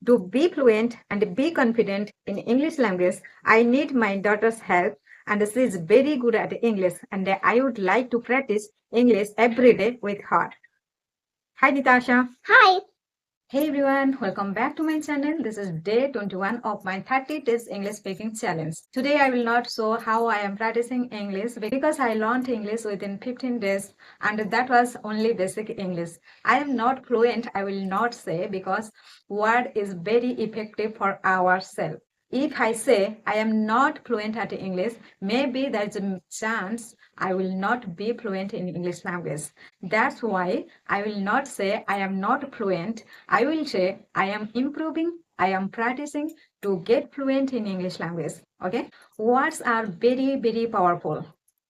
To be fluent and be confident in English language, I need my daughter's help, and she is very good at English, and I would like to practice English every day with her. Hi Natasha. Hi. Hey everyone, welcome back to my channel. This is day 21 of my 30 days English speaking challenge. Today I will not show how I am practicing English because I learned English within 15 days and that was only basic English. I am not fluent, I will not say, because word is very effective for ourselves. If I say I am not fluent at English, maybe there's a chance I will not be fluent in English language. That's why I will not say I am not fluent. I will say I am improving, I am practicing to get fluent in English language. Okay? Words are very, very powerful,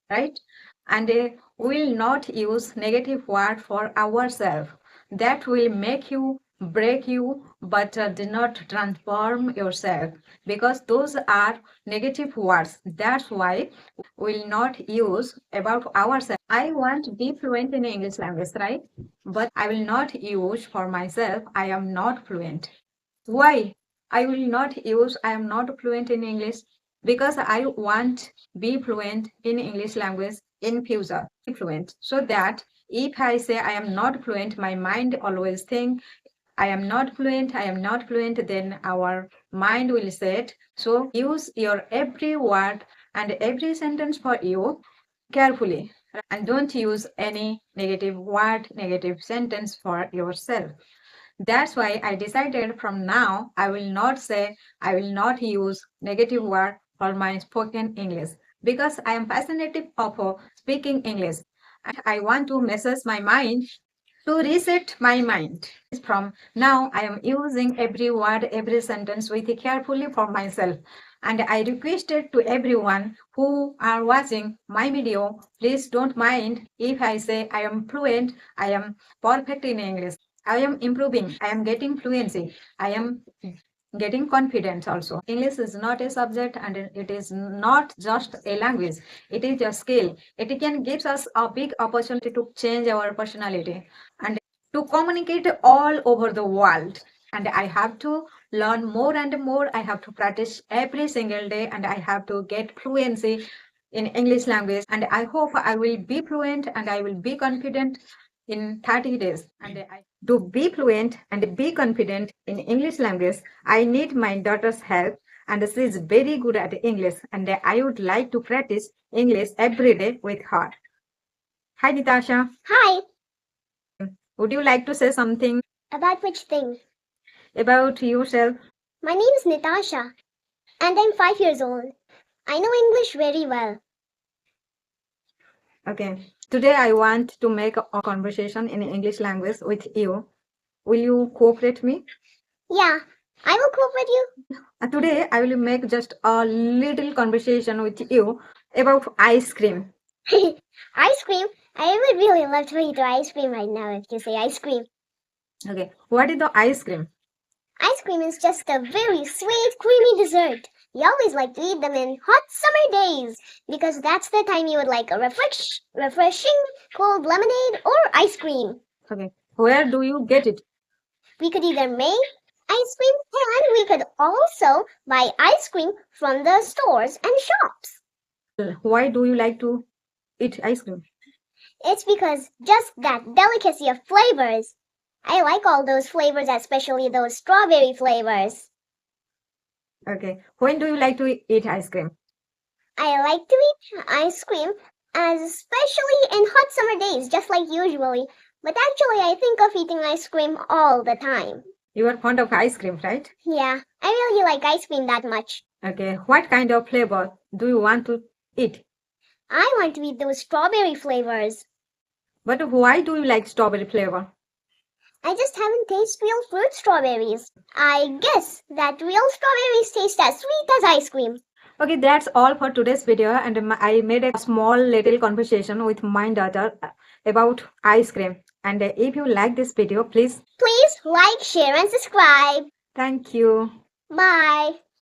right? And we will not use negative word for ourselves. That will make you, break you, but do not transform yourself, because those are negative words. That's why will not use about ourselves. I want to be fluent in English language, right? But I will not use for myself, I am not fluent. Why? I will not use I am not fluent in English because I want be fluent in English language in future. Fluent. So that if I say I am not fluent, my mind always think I am not fluent, then our mind will say it. So use your every word and every sentence for you carefully, and don't use any negative word, negative sentence for yourself. That's why I decided from now I will not say, I will not use negative word for my spoken English, because I am passionate of speaking English. I want to message my mind to reset my mind. From now, I am using every word, every sentence with carefully for myself. And I requested to everyone who are watching my video, please don't mind if I say I am fluent, I am perfect in English. I am improving, I am getting fluency, I am getting confidence also. English is not a subject and it is not just a language. It is a skill. It can give us a big opportunity to change our personality and to communicate all over the world. And I have to learn more and more. I have to practice every single day and I have to get fluency in English language. And I hope I will be fluent and I will be confident in 30 days. And to be fluent and be confident in English language, I need my daughter's help. And she is very good at English. And I would like to practice English every day with her. Hi, Natasha. Hi. Would you like to say something About which thing? about yourself? My name is Natasha, and I'm 5 years old. I know English very well. Okay. Today I want to make a conversation in English language with you. Will you cooperate me? Yeah, I will cooperate you. Today I will make just a little conversation with you about ice cream. Ice cream? I would really love to eat ice cream right now if you say ice cream. Okay. What is the ice cream? Ice cream is just a very sweet, creamy dessert. You always like to eat them in hot summer days because that's the time you would like a refreshing cold lemonade or ice cream. Okay. Where do you get it? We could either make ice cream and we could also buy ice cream from the stores and shops. Why do you like to eat ice cream? It's because just that delicacy of flavors. I like all those flavors, especially those strawberry flavors. Okay. When do you like to eat ice cream? I like to eat ice cream, especially in hot summer days, just like usually. But actually, I think of eating ice cream all the time. You are fond of ice cream, right? Yeah, I really like ice cream that much. Okay. What kind of flavor do you want to eat? I want to eat those strawberry flavors. But why do you like strawberry flavor? I just haven't tasted real fruit strawberries. I guess that real strawberries taste as sweet as ice cream. Okay, that's all for today's video, and I made a small little conversation with my daughter about ice cream. And if you like this video, please like, share, and subscribe. Thank you. Bye.